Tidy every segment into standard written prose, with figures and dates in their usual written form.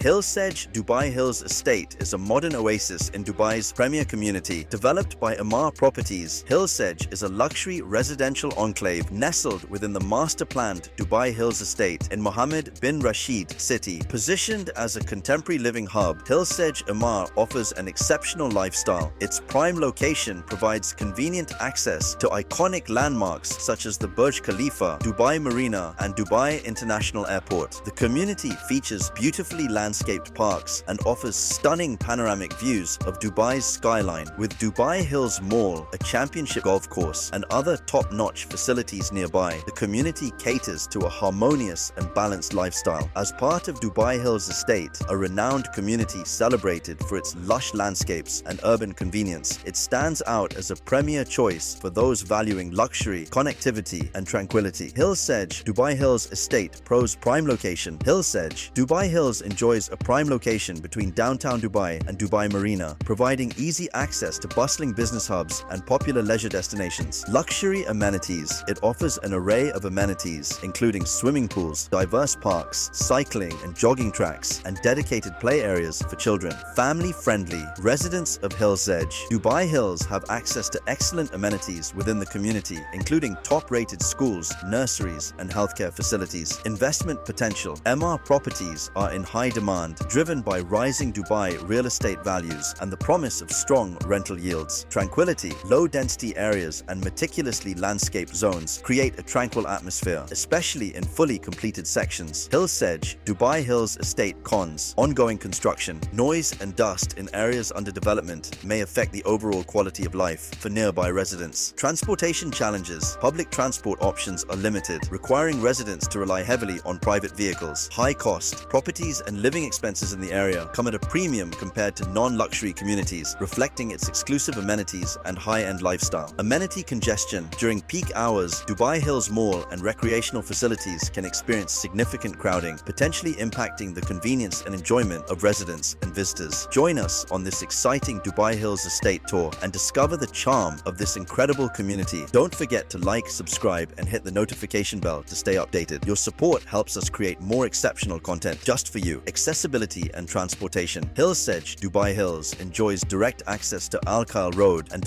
Hillsedge Dubai Hills Estate is a modern oasis in Dubai's premier community. Developed by Emaar Properties, Hillsedge is a luxury residential enclave nestled within the master-planned Dubai Hills Estate in Mohammed Bin Rashid City. Positioned as a contemporary living hub, Hillsedge Emaar offers an exceptional lifestyle. Its prime location provides convenient access to iconic landmarks such as the Burj Khalifa, Dubai Marina, and Dubai International Airport. The community features beautifully landscaped parks and offers stunning panoramic views of Dubai's skyline. With Dubai Hills Mall, a championship golf course, and other top-notch facilities nearby, the community caters to a harmonious and balanced lifestyle. As part of Dubai Hills Estate, a renowned community celebrated for its lush landscapes and urban convenience, it stands out as a premier choice for those valuing luxury, connectivity, and tranquility. Hillsedge Dubai Hills Estate pros prime location. Hillsedge Dubai Hills enjoys a prime location between downtown Dubai and Dubai Marina, providing easy access to bustling business hubs and popular leisure destinations. Luxury amenities. It offers an array of amenities, including swimming pools, diverse parks, cycling and jogging tracks, and dedicated play areas for children. Family-friendly. Residents of Hillsedge Dubai Hills have access to excellent amenities within the community, including top-rated schools, nurseries, and healthcare facilities. Investment potential. Emaar Properties are in high demand, driven by rising Dubai real estate values and the promise of strong rental yields. Tranquility. Low-density areas and meticulously landscaped zones create a tranquil atmosphere, especially in fully completed sections. Hillsedge Dubai Hills Estate cons. Ongoing construction. Noise and dust in areas under development may affect the overall quality of life for nearby residents. Transportation challenges. Public transport options are limited, requiring residents to rely heavily on private vehicles. High cost. Properties and living expenses in the area come at a premium compared to non-luxury communities, reflecting its exclusive amenities and high-end lifestyle. Amenity congestion. During peak hours, Dubai Hills Mall and recreational facilities can experience significant crowding, potentially impacting the convenience and enjoyment of residents and visitors. Join us on this exciting Dubai Hills Estate tour and discover the charm of this incredible community. Don't forget to like, subscribe, and hit the notification bell to stay updated. Your support helps us create more exceptional content just for you. Accessibility and transportation. Hillsedge Dubai Hills enjoys direct access to Al Khail Road and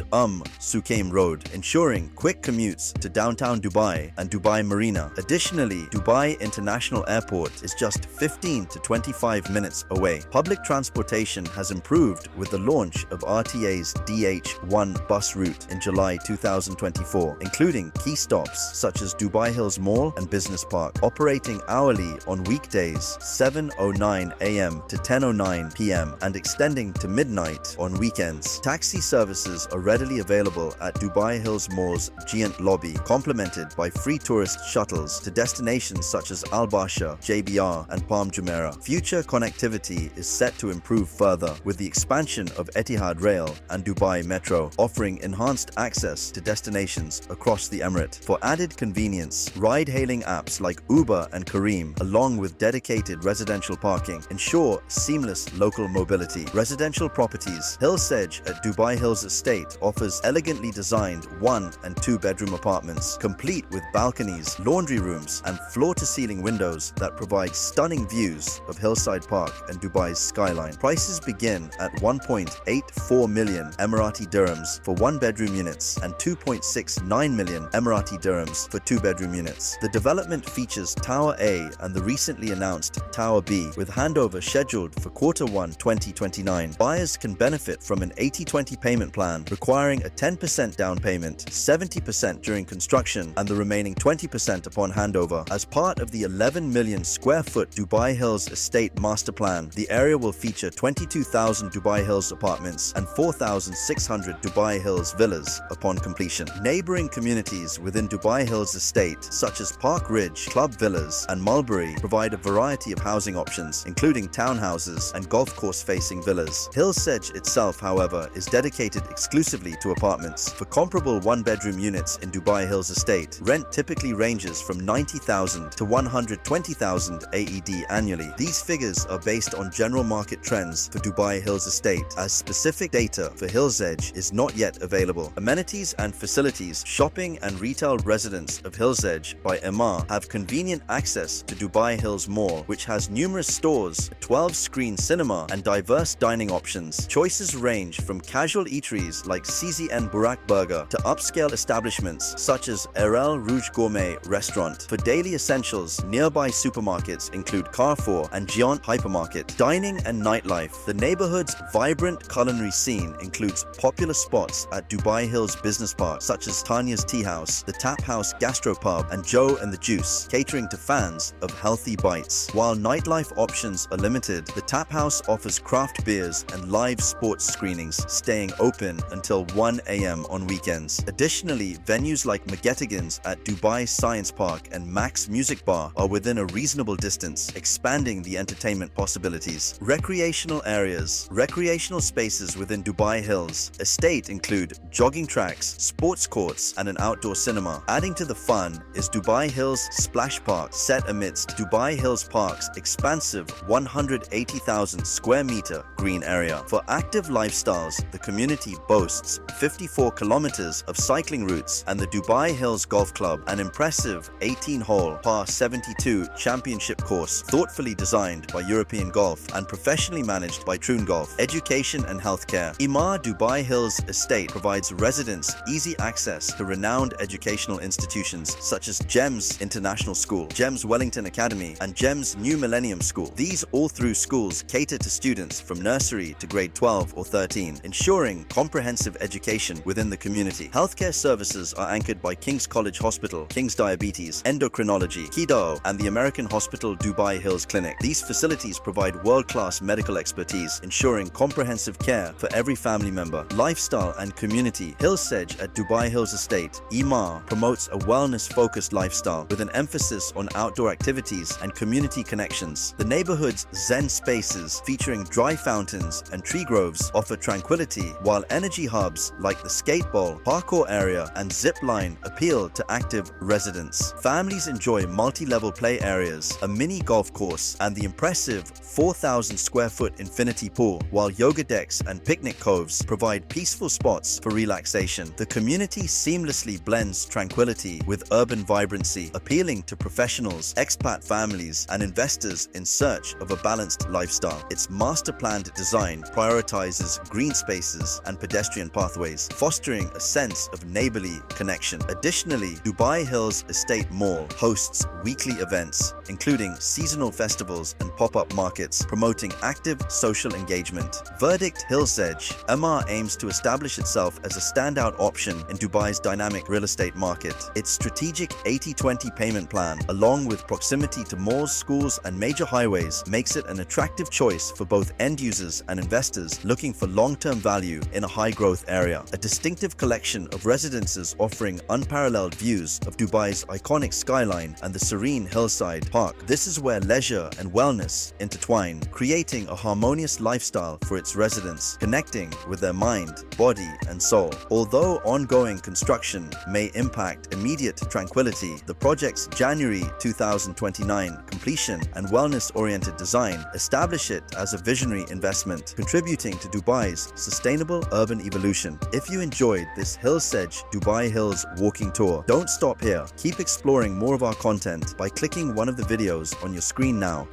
Suqaim Road, ensuring quick commutes to downtown Dubai and Dubai Marina. Additionally, Dubai International Airport is just 15 to 25 minutes away. Public transportation has improved with the launch of RTA's DH1 bus route in July 2024, including key stops such as Dubai Hills Mall and Business Park, operating hourly on weekdays 7:09 a.m. to 10:09 p.m. and extending to midnight on weekends. Taxi services are readily available at Dubai Hills Mall's Giant Lobby, complemented by free tourist shuttles to destinations such as Al Basha, JBR, and Palm Jumeirah. Future connectivity is set to improve further with the expansion of Etihad Rail and Dubai Metro, offering enhanced access to destinations across the Emirate. For added convenience, ride-hailing apps like Uber and Careem, along with dedicated residential parking, ensure seamless local mobility. Residential properties. Hillsedge at Dubai Hills Estate offers elegantly designed 1- and 2-bedroom apartments, complete with balconies, laundry rooms, and floor-to-ceiling windows that provide stunning views of Hillside Park and Dubai's skyline. Prices begin at 1.84 million Emirati dirhams for 1-bedroom units and 2.69 million Emirati dirhams for 2-bedroom units. The development features Tower A and the recently announced Tower B, with handover scheduled for Q1 2029. Buyers can benefit from an 80-20 payment plan, requiring a 10% down payment, 70% during construction, and the remaining 20% upon handover. As part of the 11 million square foot Dubai Hills Estate master plan, the area will feature 22,000 Dubai Hills apartments and 4,600 Dubai Hills villas upon completion. Neighboring communities within Dubai Hills Estate, such as Park Ridge, Club Villas, and Mulberry, provide a variety of housing options, including townhouses and golf course-facing villas. Hillsedge itself, however, is dedicated exclusively to apartments. For comparable 1-bedroom units in Dubai Hills Estate, rent typically ranges from 90,000 to 120,000 AED annually. These figures are based on general market trends for Dubai Hills Estate, as specific data for Hillsedge is not yet available. Amenities and facilities. Shopping and retail residents of Hillsedge by Emaar have convenient access to Dubai Hills Mall, which has numerous stores stores, a 12-screen cinema, and diverse dining options. Choices range from casual eateries like CZN Burak Burger to upscale establishments such as Erel Rouge Gourmet Restaurant. For daily essentials, nearby supermarkets include Carrefour and Giant Hypermarket. Dining and nightlife. The neighborhood's vibrant culinary scene includes popular spots at Dubai Hills Business Park such as Tanya's Tea House, the Tap House Gastropub, and Joe and the Juice, catering to fans of healthy bites. While nightlife options are limited, the Tap House offers craft beers and live sports screenings, staying open until 1 a.m. on weekends. Additionally, venues like McGettigan's at Dubai Science Park and Max Music Bar are within a reasonable distance, expanding the entertainment possibilities. Recreational areas. Recreational spaces within Dubai Hills Estate include jogging tracks, sports courts, and an outdoor cinema. Adding to the fun is Dubai Hills Splash Park, set amidst Dubai Hills Park's expansive 180,000 square meter green area. For active lifestyles, the community boasts 54 kilometers of cycling routes and the Dubai Hills Golf Club, an impressive 18-hole par 72 championship course thoughtfully designed by European Golf and professionally managed by Troon Golf. Education and healthcare. Emaar Dubai Hills Estate provides residents easy access to renowned educational institutions such as GEMS International School, GEMS Wellington Academy, and GEMS New Millennium School. These all-through schools cater to students from nursery to grade 12 or 13, ensuring comprehensive education within the community. Healthcare services are anchored by King's College Hospital, King's Diabetes, Endocrinology, Kido, and the American Hospital Dubai Hills Clinic. These facilities provide world-class medical expertise, ensuring comprehensive care for every family member. Lifestyle and community. Hillsedge at Dubai Hills Estate, Emaar, promotes a wellness-focused lifestyle with an emphasis on outdoor activities and community connections. The neighborhood's zen spaces, featuring dry fountains and tree groves, offer tranquility, while energy hubs like the skate bowl, parkour area, and zip line appeal to active residents. Families enjoy multi-level play areas, a mini golf course, and the impressive 4,000 square foot infinity pool, while yoga decks and picnic coves provide peaceful spots for relaxation. The community seamlessly blends tranquility with urban vibrancy, appealing to professionals, expat families, and investors in search of a balanced lifestyle. Its master-planned design prioritizes green spaces and pedestrian pathways, fostering a sense of neighborly connection. Additionally, Dubai Hills Estate Mall hosts weekly events, including seasonal festivals and pop-up markets, promoting active social engagement. Verdict: Hillsedge Emaar aims to establish itself as a standout option in Dubai's dynamic real estate market. Its strategic 80-20 payment plan, along with proximity to malls, schools, and major highways, makes it an attractive choice for both end users and investors looking for long-term value in a high-growth area. A distinctive collection of residences offering unparalleled views of Dubai's iconic skyline and the serene hillside park. This is where leisure and wellness intertwine, creating a harmonious lifestyle for its residents, connecting with their mind, body, and soul. Although ongoing construction may impact immediate tranquility, the project's January 2029 completion and wellness-oriented design establish it as a visionary investment, contributing to Dubai's sustainable urban evolution. If you enjoyed this Hillsedge Dubai Hills walking tour, don't stop here. Keep exploring more of our content by clicking one of the videos on your screen now.